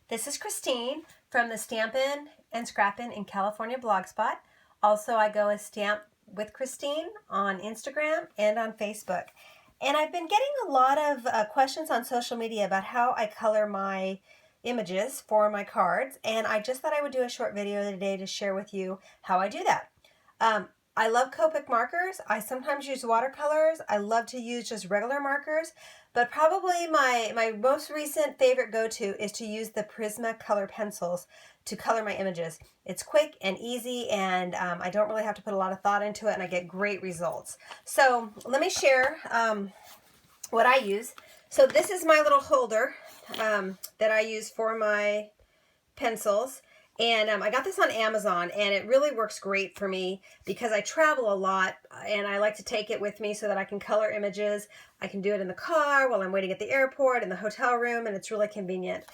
This is Christine from the Stampin' and Scrappin' in California blogspot. Also, I go as Stamp with Christine on Instagram and on Facebook. And I've been getting a lot of questions on social media about how I color my images for my cards, and I just thought I would do a short video today to share with you how I do that. I love Copic markers. I sometimes use watercolors. I love to use just regular markers, but probably my most recent favorite go-to is to use the Prisma color pencils to color my images. It's quick and easy, and I don't really have to put a lot of thought into it, and I get great results. So let me share what I use. So this is my little holder that I use for my pencils. And I got this on Amazon, and it really works great for me because I travel a lot and I like to take it with me so that I can color images. I can do it in the car while I'm waiting at the airport, in the hotel room, and it's really convenient.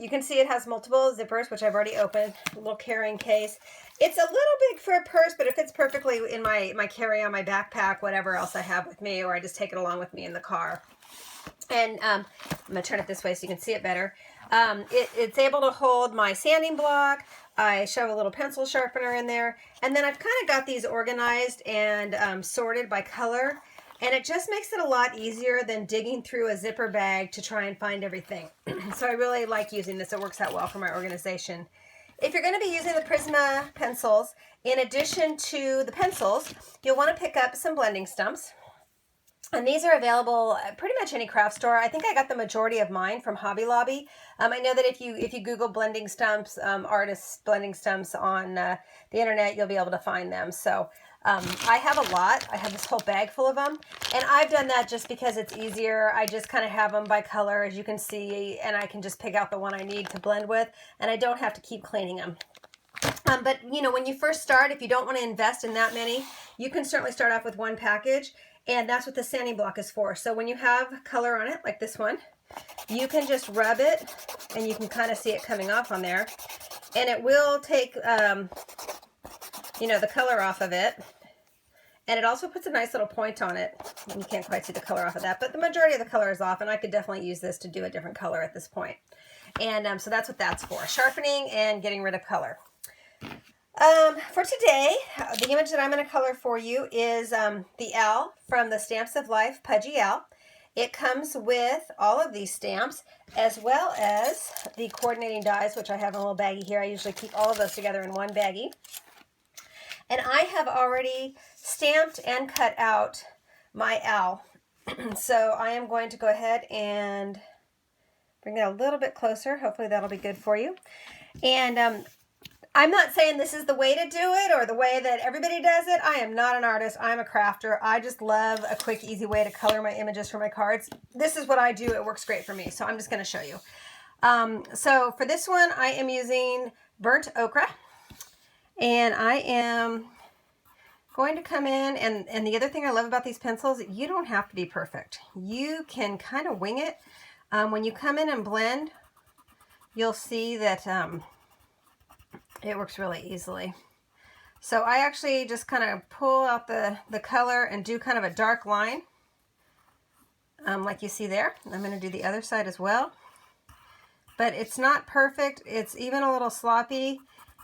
You can see it has multiple zippers, which I've already opened, a little carrying case. It's a little big for a purse, but it fits perfectly in my carry-on, my backpack, whatever else I have with me, or I just take it along with me in the car. And I'm going to turn it this way so you can see it better. It's able to hold my sanding block. I shove a little pencil sharpener in there. And then I've kind of got these organized and sorted by color. And it just makes it a lot easier than digging through a zipper bag to try and find everything. So I really like using this. It works out well for my organization. If you're going to be using the Prisma pencils, in addition to the pencils, you'll want to pick up some blending stumps. And these are available at pretty much any craft store. I think I got the majority of mine from Hobby Lobby. I know that if you Google blending stumps, artists blending stumps on the internet, you'll be able to find them. So I have a lot. I have this whole bag full of them. And I've done that just because it's easier. I just kind of have them by color, as you can see, and I can just pick out the one I need to blend with, and I don't have to keep cleaning them. But, you know, when you first start, if you don't want to invest in that many, you can certainly start off with one package. And that's what the sanding block is for. So when you have color on it, like this one, you can just rub it, and you can kind of see it coming off on there. And it will take, you know, the color off of it. And it also puts a nice little point on it. And you can't quite see the color off of that, but the majority of the color is off, and I could definitely use this to do a different color at this point. And so that's what that's for, sharpening and getting rid of color. For today, the image that I'm going to color for you is the owl from the Stamps of Life Pudgy Owl. It comes with all of these stamps, as well as the coordinating dies, which I have in a little baggie here. I usually keep all of those together in one baggie. And I have already stamped and cut out my owl. So I am going to go ahead and bring it a little bit closer. Hopefully that'll be good for you. And I'm not saying this is the way to do it or the way that everybody does it. I am not an artist. I'm a crafter. I just love a quick, easy way to color my images for my cards. This is what I do. It works great for me. So I'm just going to show you. So for this one, I am using burnt okra. And I am going to come in. And the other thing I love about these pencils, you don't have to be perfect. You can kind of wing it. When you come in and blend, you'll see that it works really easily. So I actually just kind of pull out the color and do kind of a dark line, like you see there. I'm going to do the other side as well. But it's not perfect. It's even a little sloppy.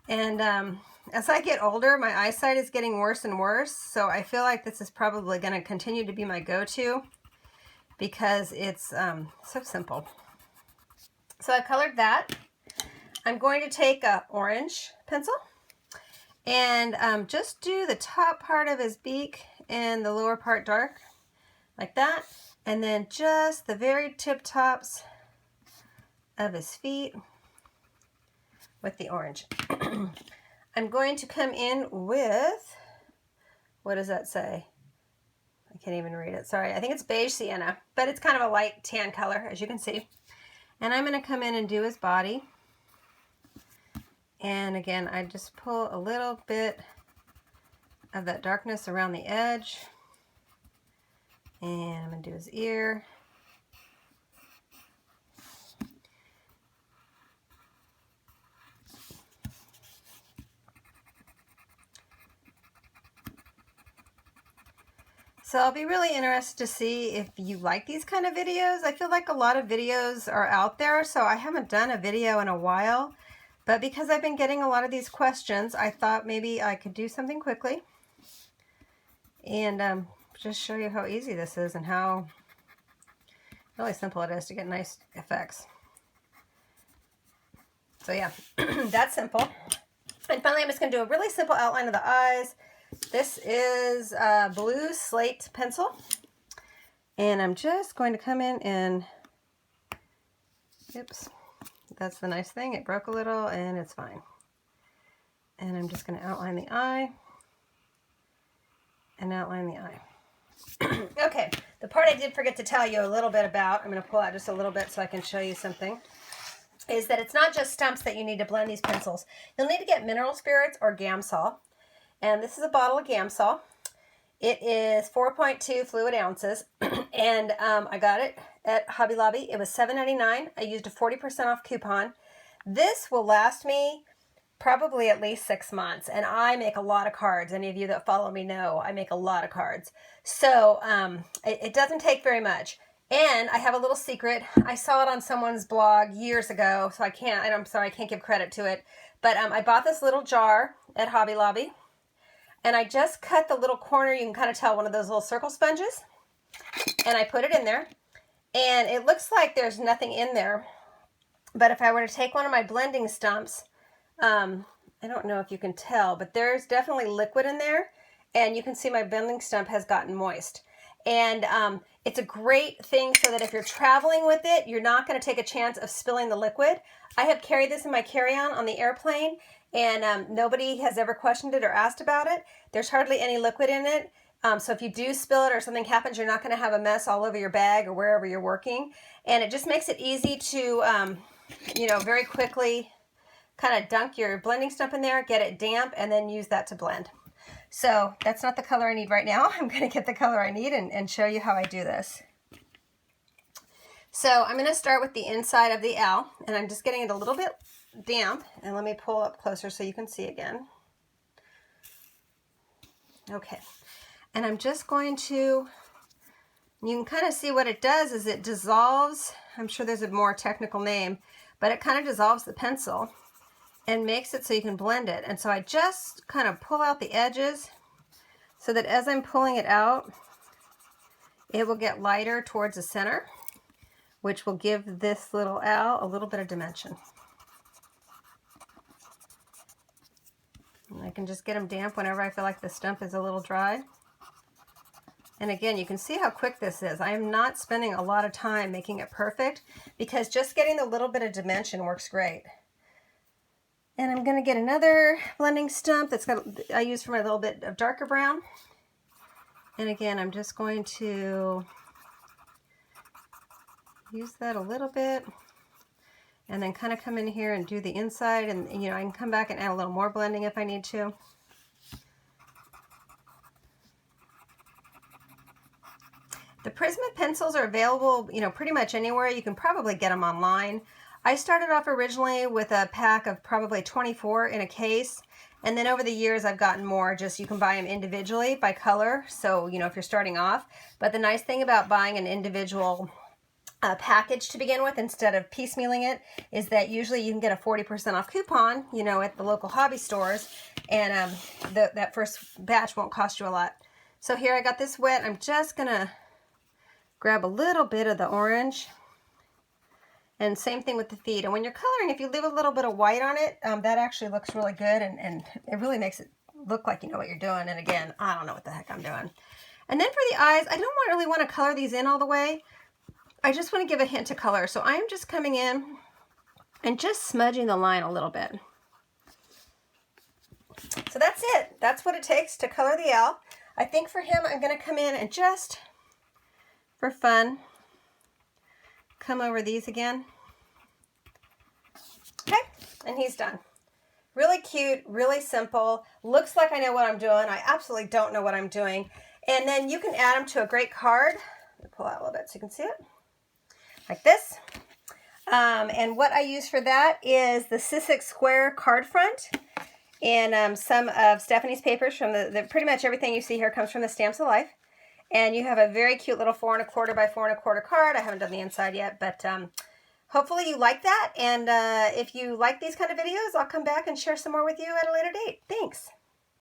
And as I get older, my eyesight is getting worse and worse. So I feel like this is probably going to continue to be my go-to because it's so simple. So I colored that. I'm going to take an orange pencil and just do the top part of his beak and the lower part dark, like that. And then just the very tip tops of his feet with the orange. I'm going to come in with, what does that say? I can't even read it, sorry. I think it's beige sienna, but it's kind of a light tan color, as you can see. And I'm going to come in and do his body. And again, I just pull a little bit of that darkness around the edge. And I'm going to do his ear. So I'll be really interested to see if you like these kind of videos. I feel like a lot of videos are out there, so I haven't done a video in a while. But because I've been getting a lot of these questions, I thought maybe I could do something quickly and just show you how easy this is and how really simple it is to get nice effects. So yeah, that's simple. And finally, I'm just going to do a really simple outline of the eyes. This is a blue slate pencil. And I'm just going to come in and, oops, that's the nice thing. It broke a little and it's fine. And I'm just going to outline the eye and outline the eye. Okay, the part I did forget to tell you a little bit about, I'm going to pull out just a little bit so I can show you something, is that it's not just stumps that you need to blend these pencils. You'll need to get mineral spirits or Gamsol. And this is a bottle of Gamsol. It is 4.2 fluid ounces. And I got it at Hobby Lobby. It was $7.99. I used a 40% off coupon. This will last me probably at least 6 months. And I make a lot of cards. Any of you that follow me know I make a lot of cards. So it doesn't take very much. And I have a little secret. I saw it on someone's blog years ago, so I'm sorry, I can't give credit to it. But I bought this little jar at Hobby Lobby, and I just cut the little corner, you can kind of tell, one of those little circle sponges, and I put it in there. And it looks like there's nothing in there, but if I were to take one of my blending stumps, I don't know if you can tell, but there's definitely liquid in there, and you can see my blending stump has gotten moist. And it's a great thing so that if you're traveling with it, you're not going to take a chance of spilling the liquid. I have carried this in my carry-on on the airplane, and nobody has ever questioned it or asked about it. There's hardly any liquid in it. So if you do spill it or something happens, you're not going to have a mess all over your bag or wherever you're working. And it just makes it easy to, very quickly kind of dunk your blending stump in there, get it damp, and then use that to blend. So that's not the color I need right now. I'm going to get the color I need and show you how I do this. So I'm going to start with the inside of the owl, and I'm just getting it a little bit damp. And let me pull up closer so you can see again. Okay. And I'm just going to, you can kind of see what it does is it dissolves. I'm sure there's a more technical name, but it kind of dissolves the pencil and makes it so you can blend it. And so I just kind of pull out the edges so that as I'm pulling it out, it will get lighter towards the center, which will give this little owl a little bit of dimension. And I can just get them damp whenever I feel like the stump is a little dry. And again, you can see how quick this is. I am not spending a lot of time making it perfect because just getting a little bit of dimension works great. And I'm going to get another blending stump I use for my little bit of darker brown. And again, I'm just going to use that a little bit and then kind of come in here and do the inside. And I can come back and add a little more blending if I need to. The Prisma pencils are available, pretty much anywhere. You can probably get them online. I started off originally with a pack of probably 24 in a case, and then over the years I've gotten more. Just you can buy them individually by color, so if you're starting off. But the nice thing about buying an individual package to begin with instead of piecemealing it is that usually you can get a 40% off coupon, at the local hobby stores, and that first batch won't cost you a lot. So here I got this wet. I'm just gonna grab a little bit of the orange. And same thing with the feet. And when you're coloring, if you leave a little bit of white on it, that actually looks really good, and it really makes it look like you know what you're doing. And again, I don't know what the heck I'm doing. And then for the eyes, I don't really want to color these in all the way. I just want to give a hint of color. So I'm just coming in and just smudging the line a little bit. So that's it. That's what it takes to color the owl. I think for him, I'm going to come in and just, for fun, come over these again. Okay, and he's done. Really cute, really simple. Looks like I know what I'm doing. I absolutely don't know what I'm doing. And then you can add them to a great card. Let me pull out a little bit so you can see it. Like this. And what I use for that is the Sissic Square card front. And some of Stephanie's papers from pretty much everything you see here comes from the Stamps of Life. And you have a very cute little 4 1/4 by 4 1/4 card. I haven't done the inside yet, but hopefully you like that. And if you like these kind of videos, I'll come back and share some more with you at a later date. Thanks.